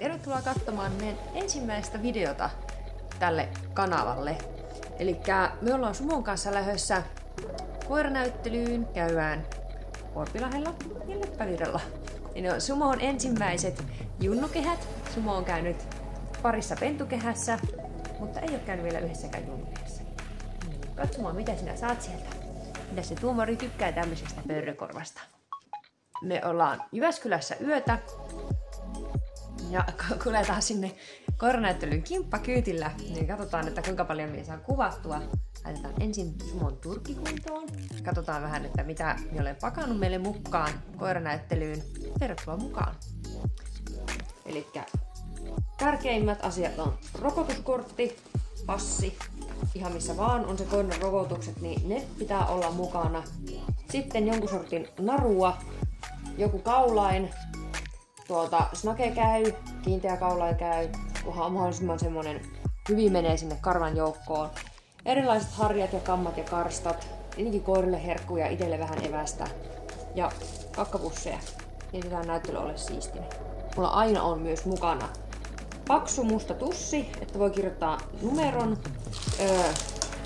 Tervetuloa katsomaan meidän ensimmäistä videota tälle kanavalle. Elikkä me ollaan Sumon kanssa lähdössä koiranäyttelyyn, käydään Korpilahdella ja Leppävirralla. Ja Sumon ensimmäiset junnukehät. Sumo on käynyt parissa pentukehässä, mutta ei ole käynyt vielä yhdessäkään junnukehässä. Katsomaan mitä sinä saat sieltä. Mitä se tuomari tykkää tämmöisestä pörrökorvasta. Me ollaan Jyväskylässä yötä. Ja kuljetaan sinne koiranäyttelyyn kimppakyytillä, niin katsotaan, että kuinka paljon me saa kuvattua. Laitetaan ensin Sumon turkkikuntoon. Katsotaan vähän, että mitä me olen pakannut meille mukaan koiranäyttelyyn. Tervetuloa mukaan! Elikkä tärkeimmät asiat on rokotuskortti, passi, ihan missä vaan on se koiran rokotukset, niin ne pitää olla mukana. Sitten jonkun sortin narua, joku kaulain, snake käy, kiinteä kaulain käy, kunhan on mahdollisimman semmonen hyvin menee sinne karvan joukkoon. Erilaiset harjat ja kammat ja karstat, tietenkin koirille herkkuja, itselle vähän evästä ja kakkapusseja. Jätetään näyttely ole siistinen. Mulla aina on myös mukana paksu musta tussi, että voi kirjoittaa numeron,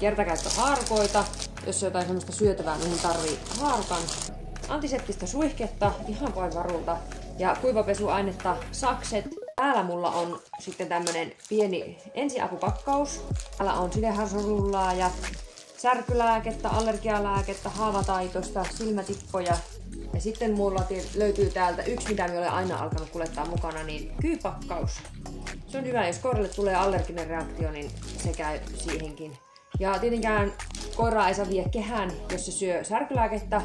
kertakäyttöhaarukoita, jos on jotain semmoista syötävää, mihin tarvii haarukan. Antiseptistä suihketta, ihan vain varulta. Ja kuivapesuainetta, sakset. Täällä mulla on sitten tämmönen pieni ensiapupakkaus. Täällä on sideharsorullaa ja särkylääkettä, allergialääkettä, haavataitosta, silmätippoja. Ja sitten mulla löytyy täältä yksi, mitä minä olen aina alkanut kuljettaa mukana, niin kyypakkaus. Se on hyvä, jos koiralle tulee allerginen reaktio, niin se käy siihenkin. Ja tietenkään koiraa ei saa vie kehään, jos se syö särkylääkettä.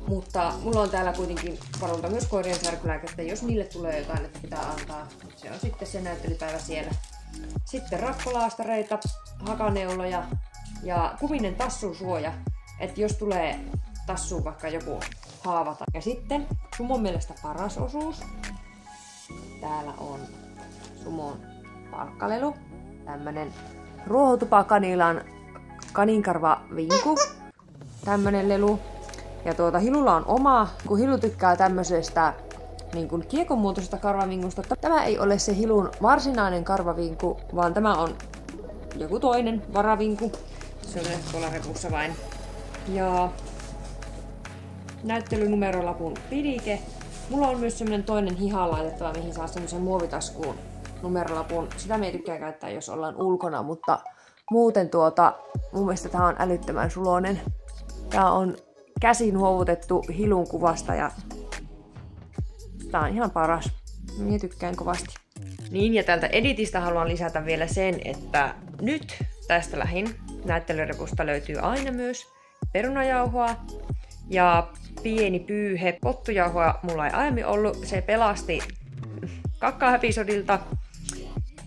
Mutta mulla on täällä kuitenkin varulta myös koirien särkylääkettä, jos niille tulee jotain, että pitää antaa. Se on sitten se näyttelypäivä siellä. Sitten rakkolaastareita, hakaneuloja ja kuminen tassusuoja, että jos tulee tassuun vaikka joku haavata. Ja sitten Sumon mielestä paras osuus. Täällä on Sumon palkkalelu. Tämmönen ruohotupakanilan kaninkarvavinku. Tämmönen lelu. Ja Hilulla on oma, kun Hilu tykkää tämmöisestä niin kuin kiekon muotoisesta karvavinkusta. Tämä ei ole se Hilun varsinainen karvavinku, vaan tämä on joku toinen varavinku. Se on tuolla repussa vain. Ja näyttelynumerolapun pidike. Mulla on myös semmonen toinen hihaan laitettava, mihin saa semmoisen muovitaskuun numerolapun. Sitä me ei tykkää käyttää, jos ollaan ulkona, mutta muuten mun mielestä tää on älyttömän suloinen. Tää on käsin huovutettu Hilun kuvasta ja tää on ihan paras. Minä tykkään kovasti. Niin, ja tältä editistä haluan lisätä vielä sen, että nyt tästä lähin näyttelyrepusta löytyy aina myös perunajauhoa ja pieni pyyhe. Pottujauhoa mulla ei aiemmin ollut. Se pelasti kakka-episodilta.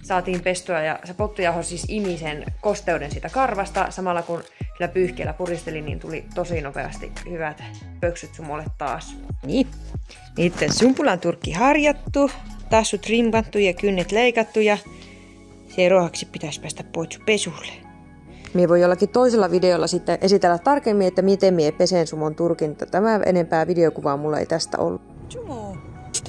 Saatiin pestoa ja se pottujauho siis imi sen kosteuden siitä karvasta. Samalla kun sillä pyyhkeellä puristeli, niin tuli tosi nopeasti hyvät pöksyt Sumolle taas. Niin. Nyt sumpulan turkki harjattu, tassu trimmattu ja kynnet leikattu ja seuraavaksi pitäisi päästä pois pesulle. Mie voi jollakin toisella videolla sitten esitellä tarkemmin, että miten mie pesen Sumon turkin. Tämä enempää videokuvaa mulla ei tästä ollut. Sumo,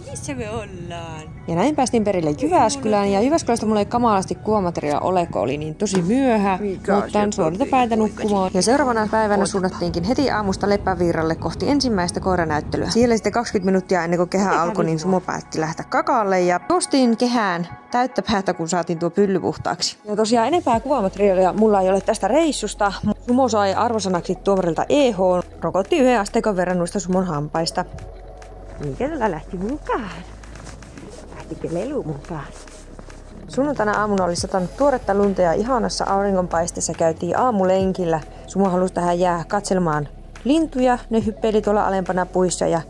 missä me ollaan? Ja näin päästiin perille Jyväskylään, ja Jyväskylästä mulla ei kamalasti kuvamateriaalia ole, kun oli niin tosi myöhä, mutta on suorita päitä nukkumaan. Ja seuraavana päivänä suunnattiinkin heti aamusta Leppävirralle kohti ensimmäistä koiranäyttelyä. Siellä sitten 20 minuuttia ennen kuin kehä alkoi, niin Sumo päätti lähteä kakaalle, ja juostiin kehään täyttä päätä, kun saatiin tuo pylly puhtaaksi. Ja tosiaan enempää kuvamateriaalia mulla ei ole tästä reissusta. Sumo sai arvosanaksi tuomarilta EH, rokotti 1 asteikon verran noista Sumon hampaista. Mikä tällä lähti mukaan? Lähtikö lelu mukaan? Sunnuntaina aamuna oli satanut tuoretta lunta ja ihanassa auringonpaisteessa käytiin aamulenkillä. Sumo halusi tähän jää katselemaan lintuja. Ne hyppeili tuolla alempana puissa ja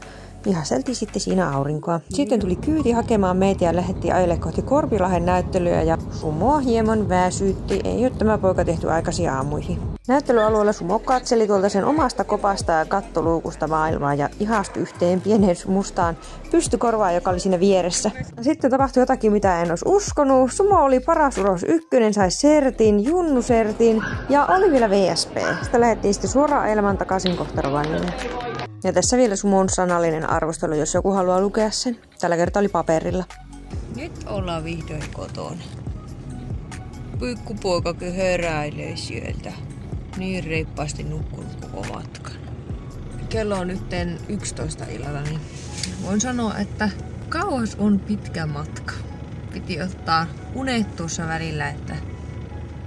ihaseltiin sitten siinä aurinkoa. Sitten tuli kyyti hakemaan meitä ja lähdettiin ajelle kohti Korpilahden näyttelyä ja Sumo hieman väsyytti. Ei ole tämä poika tehty aikaisin aamuihin. Näyttelyalueella Sumo katseli tuolta sen omasta kopasta ja kattoluukusta maailmaa ja ihastui yhteen pieneen mustaan pystykorvaan, joka oli siinä vieressä. Sitten tapahtui jotakin, mitä en olisi uskonut. Sumo oli paras uros 1, sai sertin, junnusertin ja oli vielä VSP. Sitä lähdettiin sitten suoraan ajelemaan takaisin kohta Rovaniemelle. Ja tässä vielä Sumon sanallinen arvostelu, jos joku haluaa lukea sen. Tällä kertaa oli paperilla. Nyt ollaan vihdoin kotona. Pikkupoikakin heräilee sieltä. Niin reippaasti nukkunut koko matkan. Kello on nyt 11 illalla, niin voin sanoa, että kauas on pitkä matka. Piti ottaa unet tuossa välillä, että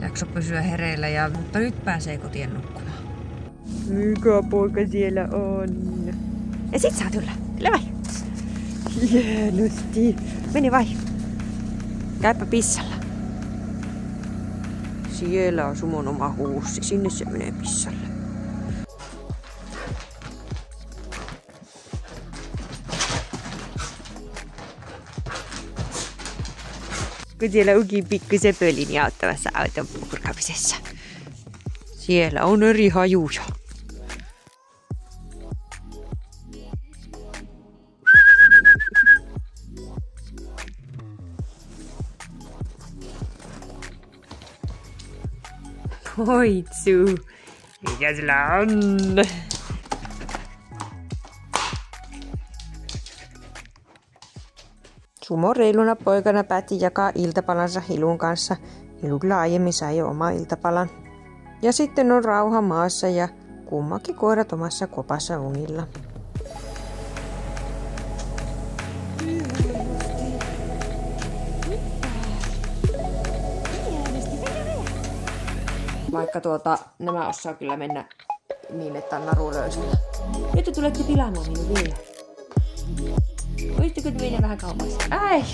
jakso pysyä hereillä, mutta nyt pääsee kotiin nukkumaan. Mikä poika siellä on? Ja sit saa tulla. Kyllä vai? Hienosti. Meni vai? Käypä pissalla. Siellä on Sumon oma huussi. Sinne se menee pissalle. Kun siellä onkin pikkusen pölin auttamassa auton purkamisessa. Siellä on eri hajuja. Hoitsu, mikä sillä on? Sumo reiluna poikana päätti jakaa iltapalansa Hilun kanssa. Hilu kyllä aiemmin sai jo oma iltapalan. Ja sitten on rauha maassa ja kummakin koirat omassa kopassa unilla. Vaikka nämä osaa kyllä mennä niin, että on naru löysillä. Nyt te tulette pilaamaan minun vielä. Voisitteko te mennä vähän kauemmas? Ai!